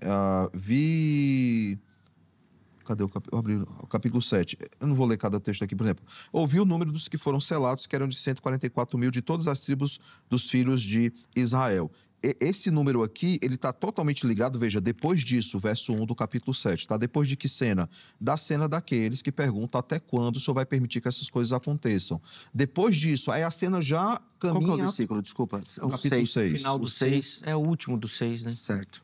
Cadê o capítulo? Eu abri o capítulo 7. Eu não vou ler cada texto aqui, por exemplo. Ouvi o número dos que foram selados, que eram de 144 mil, de todas as tribos dos filhos de Israel. Esse número aqui, ele está totalmente ligado, veja, depois disso, verso 1 do capítulo 7, tá? Depois de que cena? Da cena daqueles que perguntam até quando o Senhor vai permitir que essas coisas aconteçam. Depois disso, aí a cena já caminha... Qual que é o versículo? Desculpa. O capítulo 6. O final do 6 é o último do 6, né? Certo.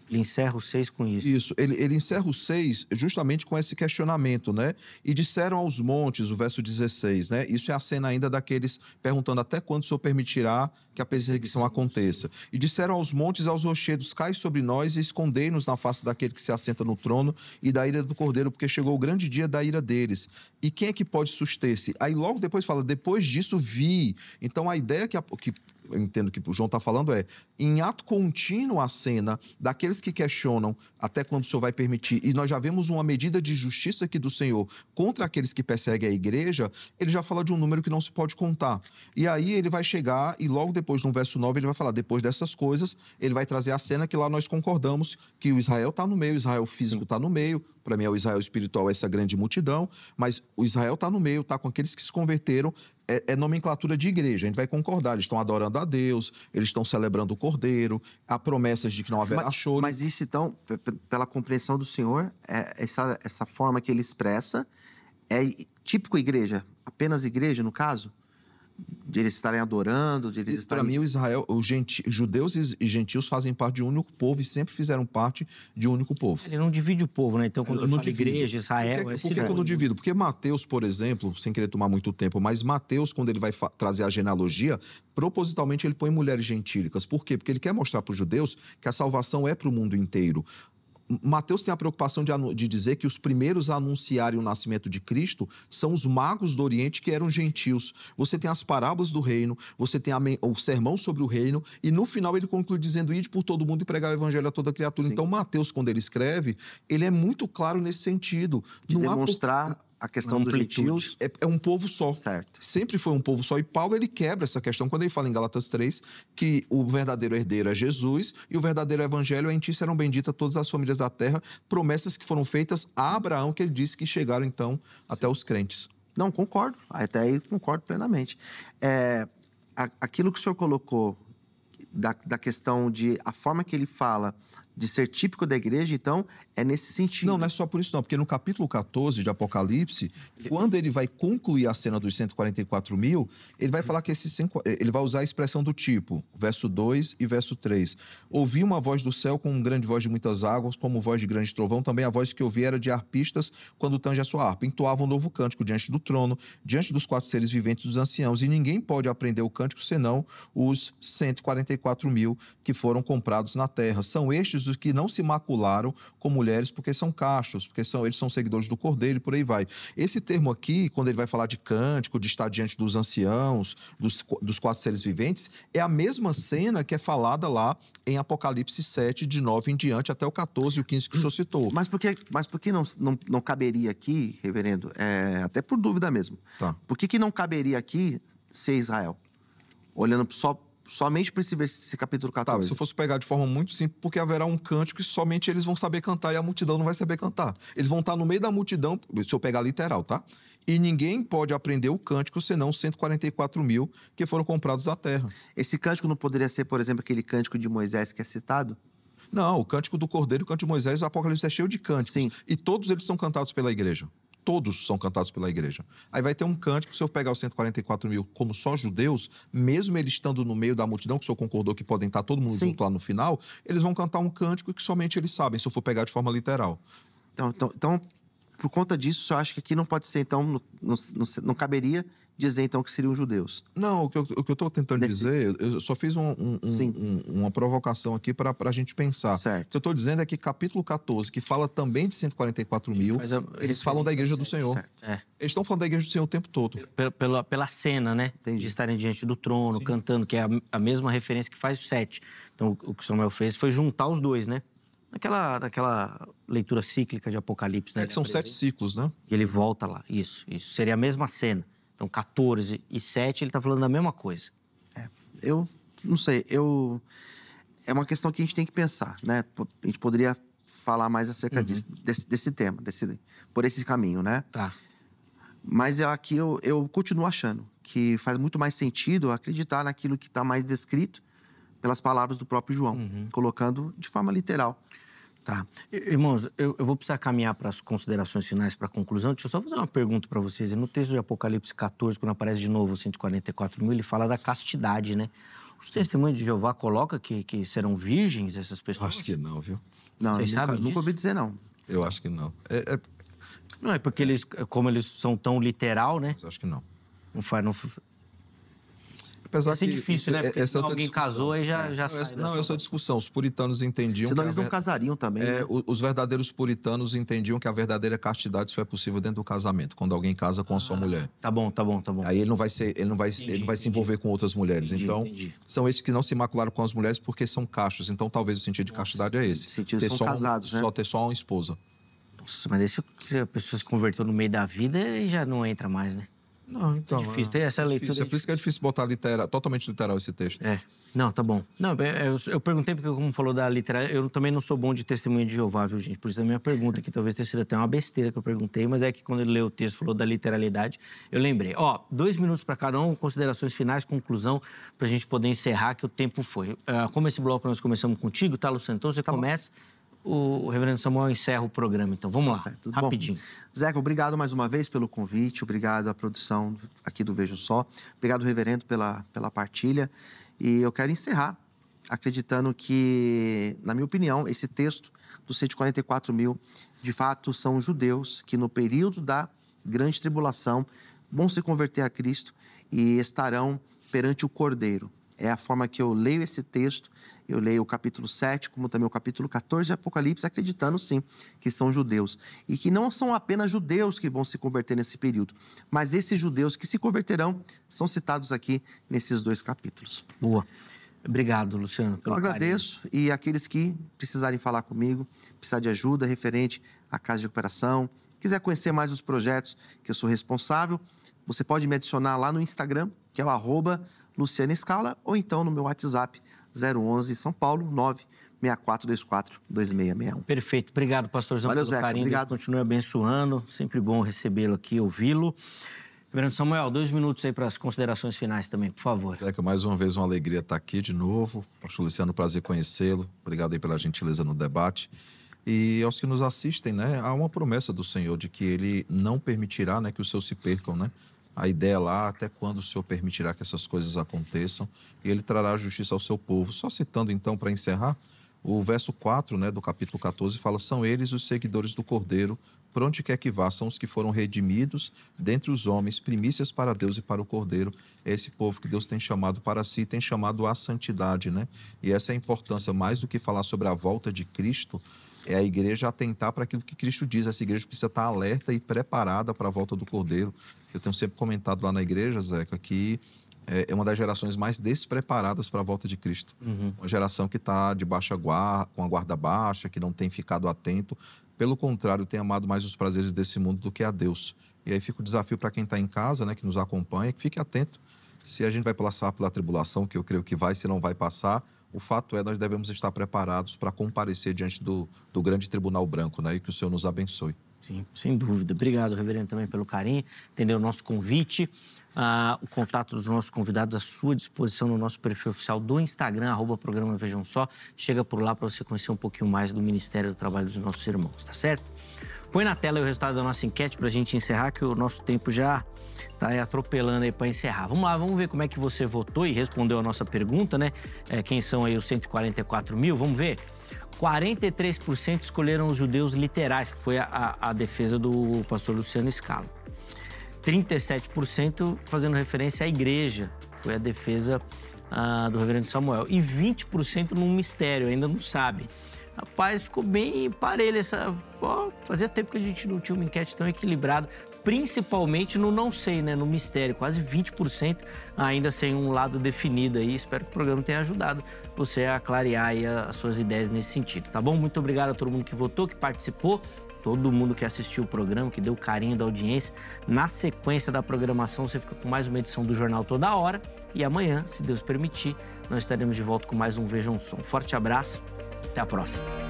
Ele encerra o 6 com isso. Isso, ele encerra o 6 justamente com esse questionamento, né? E disseram aos montes, o verso 16, né? Isso é a cena ainda daqueles perguntando até quando o Senhor permitirá que a perseguição aconteça. E disseram aos montes e aos rochedos, cai sobre nós e escondei-nos na face daquele que se assenta no trono e da ira do Cordeiro, porque chegou o grande dia da ira deles. E quem é que pode suster-se? Aí logo depois fala, depois disso vi. Então a ideia que eu entendo que o João está falando em ato contínuo a cena daqueles que questionam até quando o Senhor vai permitir, e nós já vemos uma medida de justiça aqui do Senhor contra aqueles que perseguem a igreja, ele já fala de um número que não se pode contar. E aí ele vai chegar, e logo depois, no verso 9, ele vai falar, depois dessas coisas, ele vai trazer a cena que lá nós concordamos, que o Israel está no meio, o Israel físico está no meio, para mim é o Israel espiritual, essa grande multidão, mas o Israel está no meio, está com aqueles que se converteram, é nomenclatura de igreja, a gente vai concordar, eles estão adorando a Deus, eles estão celebrando o Cordeiro, há promessas de que não haverá choro. Mas isso, então, pela compreensão do senhor, essa forma que ele expressa é típico igreja, apenas igreja, no caso? De eles estarem adorando, de eles estarem... Para mim, o Israel, judeus e gentios fazem parte de um único povo e sempre fizeram parte de um único povo. Ele não divide o povo, né? Então, quando ele fala igreja, Israel... Por que eu não divido? Porque Mateus, por exemplo, sem querer tomar muito tempo, mas Mateus, quando ele vai trazer a genealogia, propositalmente ele põe mulheres gentílicas. Por quê? Porque ele quer mostrar para os judeus que a salvação é para o mundo inteiro. Mateus tem a preocupação de dizer que os primeiros a anunciarem o nascimento de Cristo são os magos do Oriente, que eram gentios. Você tem as parábolas do reino, você tem o sermão sobre o reino, e no final ele conclui dizendo, ide por todo mundo e pregar o evangelho a toda criatura. Sim. Então Mateus, quando ele escreve, ele é muito claro nesse sentido. De demonstrar a questão dos gentios. É um povo só. Certo. Sempre foi um povo só. E Paulo, ele quebra essa questão quando ele fala em Gálatas 3 que o verdadeiro herdeiro é Jesus e o verdadeiro evangelho é em ti serão benditas todas as famílias da terra. Promessas que foram feitas a Abraão, que ele disse que chegaram, então, até os crentes. Não, concordo. Até aí concordo plenamente. Aquilo que o senhor colocou da questão de a forma que ele fala de ser típico da igreja, então, é nesse sentido. Não é só por isso não, porque no capítulo 14 de Apocalipse, quando ele vai concluir a cena dos 144 mil, ele vai falar que ele vai usar a expressão do tipo, verso 2 e verso 3. Ouvi uma voz do céu com uma grande voz de muitas águas, como voz de grande trovão, também a voz que ouvi era de harpistas quando tange a sua harpa. Entoavam um novo cântico diante do trono, diante dos 4 seres viventes dos anciãos, e ninguém pode aprender o cântico senão os 144 mil que foram comprados na terra. São estes os que não se macularam com mulheres porque são castos, porque eles são seguidores do Cordeiro e por aí vai. Esse termo aqui, quando ele vai falar de cântico, de estar diante dos anciãos, dos 4 seres viventes, é a mesma cena que é falada lá em Apocalipse 7, de 9 em diante, até o 14 e o 15 que o senhor citou. Mas por que não caberia aqui, reverendo, até por dúvida mesmo, Tá. Por que não caberia aqui ser Israel? Olhando somente para esse capítulo 14. Tá, se eu fosse pegar de forma muito simples, porque haverá um cântico que somente eles vão saber cantar e a multidão não vai saber cantar. Eles vão estar no meio da multidão, se eu pegar literal, tá? E ninguém pode aprender o cântico senão 144 mil que foram comprados da terra. Esse cântico não poderia ser, por exemplo, aquele cântico de Moisés que é citado? Não, o cântico do Cordeiro, o cântico de Moisés, o Apocalipse é cheio de cânticos. Sim. E todos eles são cantados pela igreja. Todos são cantados pela igreja. Aí vai ter um cântico, se eu pegar os 144 mil como só judeus, mesmo eles estando no meio da multidão, que o senhor concordou que podem estar todo mundo Sim. junto lá no final, eles vão cantar um cântico que somente eles sabem, se eu for pegar de forma literal. Então por conta disso, eu acho que aqui não pode ser, então, não caberia dizer, então, que seriam judeus. Não, o que eu estou tentando dizer, eu só fiz uma provocação aqui para a gente pensar. Certo. O que eu estou dizendo é que capítulo 14, que fala também de 144 mil, eles falam da igreja do Senhor. Certo. É. Eles estão falando da igreja do Senhor o tempo todo. Pela cena, né? Entendi. De estarem diante do trono, cantando, que é a mesma referência que faz o 7. Então, o que Samuel fez foi juntar os dois, né? Naquela leitura cíclica de Apocalipse, né? É que são 7 ciclos, né? E ele volta lá, isso. Seria a mesma cena. Então, 14 e 7, ele está falando da mesma coisa. Eu não sei, é uma questão que a gente tem que pensar, né? A gente poderia falar mais acerca desse tema, por esse caminho, né? Tá. Mas aqui eu continuo achando que faz muito mais sentido acreditar naquilo que está mais descrito pelas palavras do próprio João, colocando de forma literal. Tá. Irmãos, eu vou precisar caminhar para as considerações finais, para a conclusão. Deixa eu só fazer uma pergunta para vocês. No texto de Apocalipse 14, quando aparece de novo 144 mil, ele fala da castidade, né? Os testemunhos de Jeová colocam que serão virgens essas pessoas? Acho que não, viu? Não, Vocês sabem nunca ouvi dizer, não. Eu acho que não. Não, é porque como eles são tão literal, né? Mas acho que não. Não faz... Não... Apesar Vai ser que difícil, né? Porque se alguém casou, aí já sai. Não, essa discussão. Os puritanos entendiam Senão que... eles não casariam também, né? Os verdadeiros puritanos entendiam que a verdadeira castidade só é possível dentro do casamento, quando alguém casa com a sua mulher. Tá bom. Aí ele não vai se envolver com outras mulheres. Entendi. São esses que não se macularam com as mulheres porque são cachos. Então, talvez o sentido de castidade é esse. São casados, né? Ter só uma esposa. Nossa, mas se a pessoa se converteu no meio da vida, aí já não entra mais, né? Não, então... É difícil ter essa leitura. É por isso que é difícil botar totalmente literal esse texto. Não, tá bom. Não, eu perguntei porque, como falou da literalidade, eu também não sou bom de testemunho de Jeová, viu, gente? Por isso a minha pergunta, que talvez tenha sido até uma besteira que eu perguntei, mas é que quando ele leu o texto, falou da literalidade, eu lembrei. 2 minutos para cada um, considerações finais, conclusão, pra gente poder encerrar, que o tempo foi. Como esse bloco nós começamos contigo, tá, Luciano? Então você começa... O reverendo Samuel encerra o programa, então. Vamos lá, certo, rapidinho. Bom, Zeca, obrigado mais uma vez pelo convite, obrigado à produção aqui do Vejo Só, obrigado, reverendo, pela partilha. E eu quero encerrar acreditando que, na minha opinião, esse texto dos 144 mil, de fato, são judeus que, no período da grande tribulação, vão se converter a Cristo e estarão perante o Cordeiro. É a forma que eu leio esse texto. Eu leio o capítulo 7, como também o capítulo 14 de Apocalipse, acreditando, sim, que são judeus. E que não são apenas judeus que vão se converter nesse período, mas esses judeus que se converterão são citados aqui nesses 2 capítulos. Boa. Obrigado, Luciano, pelo Eu agradeço. E aqueles que precisarem falar comigo, precisar de ajuda referente à Casa de Recuperação, quiser conhecer mais os projetos que eu sou responsável, você pode me adicionar lá no Instagram, que é o @Luciano Scala, ou então no meu WhatsApp, 011 São Paulo, 964242661. Perfeito. Obrigado, pastorzão, Valeu, pelo Zeca. carinho. Obrigado. Deus continue abençoando. Sempre bom recebê-lo aqui, ouvi-lo. Reverendo Samuel, 2 minutos aí para as considerações finais também, por favor. Zeca, mais uma vez, uma alegria estar aqui de novo. Pastor Luciano, prazer conhecê-lo. Obrigado aí pela gentileza no debate. E aos que nos assistem, né, há uma promessa do Senhor de que Ele não permitirá, né, que os seus se percam, né? A ideia lá, até quando o Senhor permitirá que essas coisas aconteçam, e Ele trará justiça ao seu povo. Só citando, então, para encerrar, o verso 4, né, do capítulo 14, fala: são eles os seguidores do Cordeiro, por onde quer que vá, são os que foram redimidos dentre os homens, primícias para Deus e para o Cordeiro. É esse povo que Deus tem chamado para si, tem chamado à santidade, né? E essa é a importância, mais do que falar sobre a volta de Cristo, é a igreja atentar para aquilo que Cristo diz. Essa igreja precisa estar alerta e preparada para a volta do Cordeiro. Eu tenho sempre comentado lá na igreja, Zeca, que é uma das gerações mais despreparadas para a volta de Cristo. Uma geração que está de baixa guarda, com a guarda baixa, que não tem ficado atento. Pelo contrário, tem amado mais os prazeres desse mundo do que a Deus. E aí fica o desafio para quem está em casa, né, que nos acompanha, que fique atento. Se a gente vai passar pela tribulação, que eu creio que vai, se não vai passar, o fato é nós devemos estar preparados para comparecer diante do grande tribunal branco, né? E que o Senhor nos abençoe. Sim, sem dúvida. Obrigado, reverendo, também pelo carinho, entendeu o nosso convite. o contato dos nossos convidados à sua disposição no nosso perfil oficial do Instagram, @programa Vejam Só. Chega por lá para você conhecer um pouquinho mais do Ministério do Trabalho dos nossos irmãos, tá certo? Põe na tela aí o resultado da nossa enquete para a gente encerrar, que o nosso tempo já está atropelando aí para encerrar. Vamos lá, vamos ver como é que você votou e respondeu a nossa pergunta, né? Quem são aí os 144 mil? Vamos ver. 43% escolheram os judeus literais, que foi a defesa do pastor Luciano Scala. 37% fazendo referência à igreja, foi a defesa do reverendo Samuel. E 20% num mistério, ainda não sabe. Rapaz, ficou bem parelho essa... fazia tempo que a gente não tinha uma enquete tão equilibrada, principalmente no não sei, né? No mistério, quase 20% ainda sem um lado definido aí. Espero que o programa tenha ajudado você a clarear aí as suas ideias nesse sentido, tá bom? Muito obrigado a todo mundo que votou, que participou, todo mundo que assistiu o programa, que deu carinho da audiência. Na sequência da programação, você fica com mais uma edição do Jornal Toda Hora. E amanhã, se Deus permitir, nós estaremos de volta com mais um Vejam Só. Um forte abraço, até a próxima.